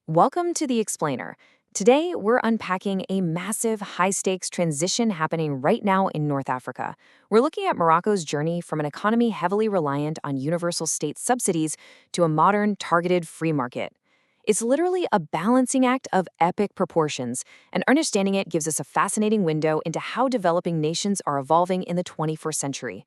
Welcome to The Explainer. Today, we're unpacking a massive, high-stakes transition happening right now in North Africa. We're looking at Morocco's journey from an economy heavily reliant on universal state subsidies to a modern, targeted free market. It's literally a balancing act of epic proportions, and understanding it gives us a fascinating window into how developing nations are evolving in the 21st century.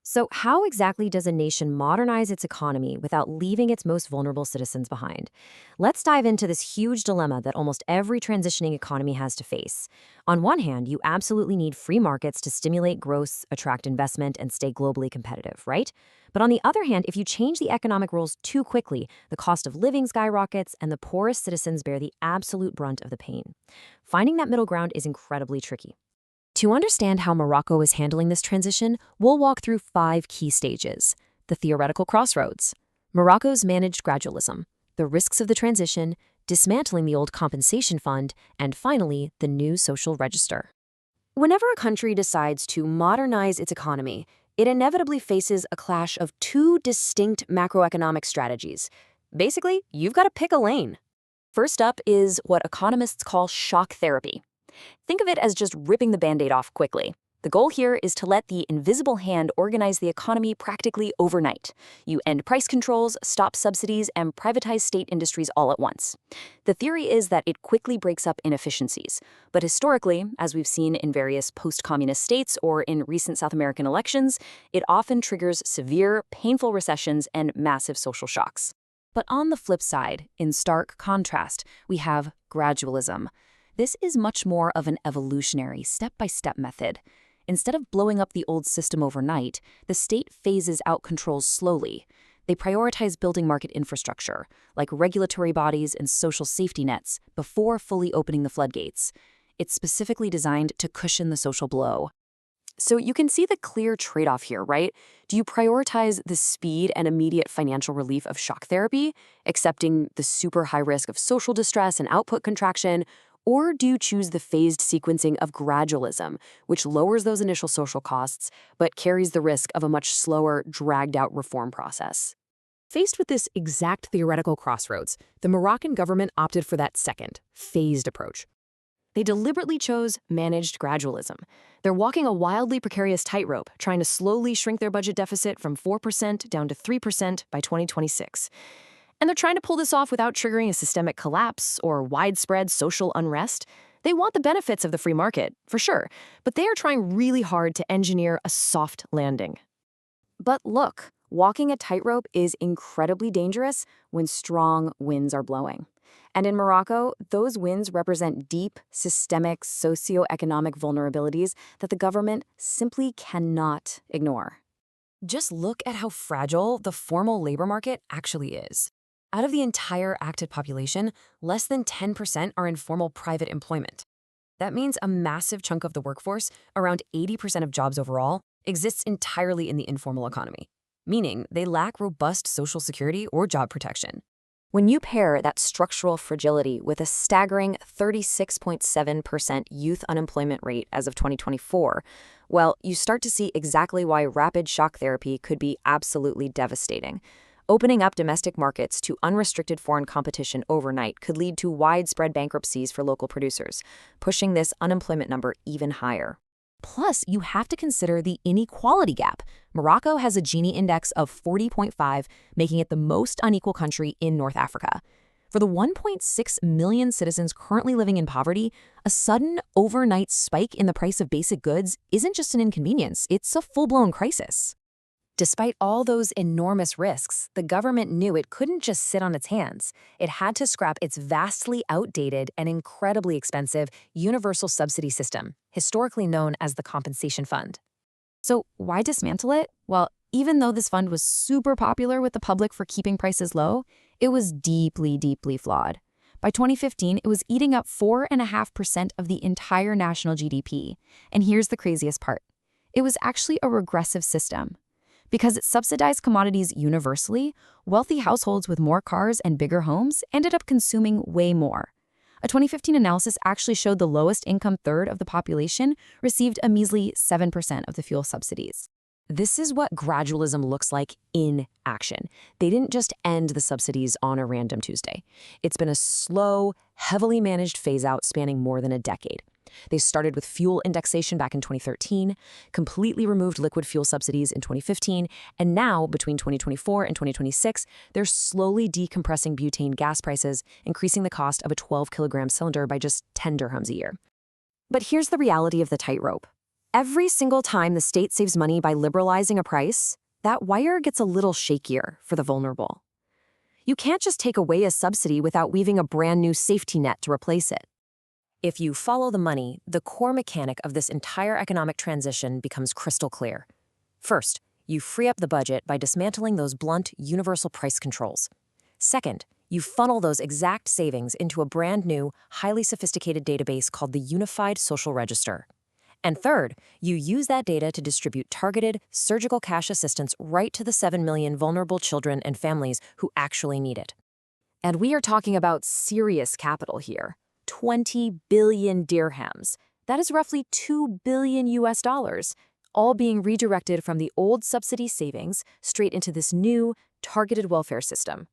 So, how exactly does a nation modernize its economy without leaving its most vulnerable citizens behind? Let's dive into this huge dilemma that almost every transitioning economy has to face. On one hand, you absolutely need free markets to stimulate growth, attract investment, and stay globally competitive, right? But on the other hand, if you change the economic rules too quickly, the cost of living skyrockets and the poorest citizens bear the absolute brunt of the pain. Finding that middle ground is incredibly tricky. To understand how Morocco is handling this transition, we'll walk through 5 key stages: the theoretical crossroads, Morocco's managed gradualism, the risks of the transition, dismantling the old compensation fund, and finally, the new social register. Whenever a country decides to modernize its economy, it inevitably faces a clash of two distinct macroeconomic strategies. Basically, you've got to pick a lane. First up is what economists call shock therapy. Think of it as just ripping the Band-Aid off quickly. The goal here is to let the invisible hand organize the economy practically overnight. You end price controls, stop subsidies, and privatize state industries all at once. The theory is that it quickly breaks up inefficiencies. But historically, as we've seen in various post-communist states or in recent South American elections, it often triggers severe, painful recessions and massive social shocks. But on the flip side, in stark contrast, we have gradualism. This is much more of an evolutionary, step-by-step method. Instead of blowing up the old system overnight, the state phases out controls slowly. They prioritize building market infrastructure, like regulatory bodies and social safety nets, before fully opening the floodgates. It's specifically designed to cushion the social blow. So you can see the clear trade-off here, right? Do you prioritize the speed and immediate financial relief of shock therapy, accepting the super high risk of social distress and output contraction? Or do you choose the phased sequencing of gradualism, which lowers those initial social costs, but carries the risk of a much slower, dragged-out reform process? Faced with this exact theoretical crossroads, the Moroccan government opted for that second, phased approach. They deliberately chose managed gradualism. They're walking a wildly precarious tightrope, trying to slowly shrink their budget deficit from 4% down to 3% by 2026. And they're trying to pull this off without triggering a systemic collapse or widespread social unrest. They want the benefits of the free market, for sure, but they are trying really hard to engineer a soft landing. But look, walking a tightrope is incredibly dangerous when strong winds are blowing. And in Morocco, those winds represent deep, systemic, socioeconomic vulnerabilities that the government simply cannot ignore. Just look at how fragile the formal labor market actually is. Out of the entire active population, less than 10% are in formal private employment. That means a massive chunk of the workforce, around 80% of jobs overall, exists entirely in the informal economy, meaning they lack robust social security or job protection. When you pair that structural fragility with a staggering 36.7% youth unemployment rate as of 2024, well, you start to see exactly why rapid shock therapy could be absolutely devastating. Opening up domestic markets to unrestricted foreign competition overnight could lead to widespread bankruptcies for local producers, pushing this unemployment number even higher. Plus, you have to consider the inequality gap. Morocco has a Gini index of 40.5, making it the most unequal country in North Africa. For the 1.6 million citizens currently living in poverty, a sudden overnight spike in the price of basic goods isn't just an inconvenience, it's a full-blown crisis. Despite all those enormous risks, the government knew it couldn't just sit on its hands. It had to scrap its vastly outdated and incredibly expensive universal subsidy system, historically known as the compensation fund. So why dismantle it? Well, even though this fund was super popular with the public for keeping prices low, it was deeply, deeply flawed. By 2015, it was eating up 4.5% of the entire national GDP. And here's the craziest part. It was actually a regressive system. Because it subsidized commodities universally, wealthy households with more cars and bigger homes ended up consuming way more. A 2015 analysis actually showed the lowest income third of the population received a measly 7% of the fuel subsidies. This is what gradualism looks like in action. They didn't just end the subsidies on a random Tuesday. It's been a slow, heavily managed phase-out spanning more than a decade. They started with fuel indexation back in 2013, completely removed liquid fuel subsidies in 2015, and now, between 2024 and 2026, they're slowly decompressing butane gas prices, increasing the cost of a 12-kilogram cylinder by just 10 dirhams a year. But here's the reality of the tightrope. Every single time the state saves money by liberalizing a price, that wire gets a little shakier for the vulnerable. You can't just take away a subsidy without weaving a brand new safety net to replace it. If you follow the money, the core mechanic of this entire economic transition becomes crystal clear. First, you free up the budget by dismantling those blunt, universal price controls. Second, you funnel those exact savings into a brand new, highly sophisticated database called the Unified Social Register. And third, you use that data to distribute targeted, surgical cash assistance right to the 7 million vulnerable children and families who actually need it. And we are talking about serious capital here. 20 billion dirhams. That is roughly $2 billion US, all being redirected from the old subsidy savings straight into this new, targeted welfare system.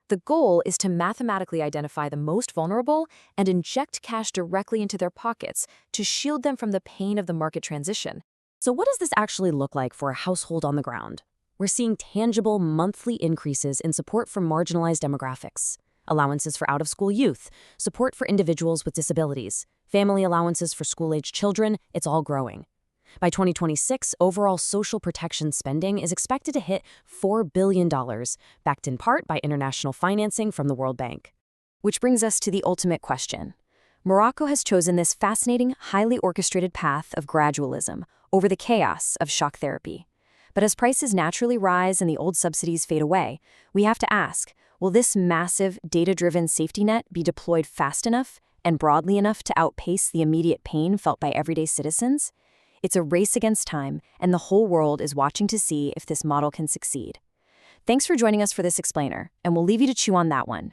The goal is to mathematically identify the most vulnerable and inject cash directly into their pockets to shield them from the pain of the market transition. So what does this actually look like for a household on the ground? We're seeing tangible monthly increases in support for marginalized demographics. Allowances for out-of-school youth, support for individuals with disabilities, family allowances for school-aged children, it's all growing. By 2026, overall social protection spending is expected to hit $4 billion, backed in part by international financing from the World Bank. Which brings us to the ultimate question. Morocco has chosen this fascinating, highly orchestrated path of gradualism over the chaos of shock therapy. But as prices naturally rise and the old subsidies fade away, we have to ask, will this massive, data-driven safety net be deployed fast enough and broadly enough to outpace the immediate pain felt by everyday citizens? It's a race against time, and the whole world is watching to see if this model can succeed. Thanks for joining us for this explainer, and we'll leave you to chew on that one.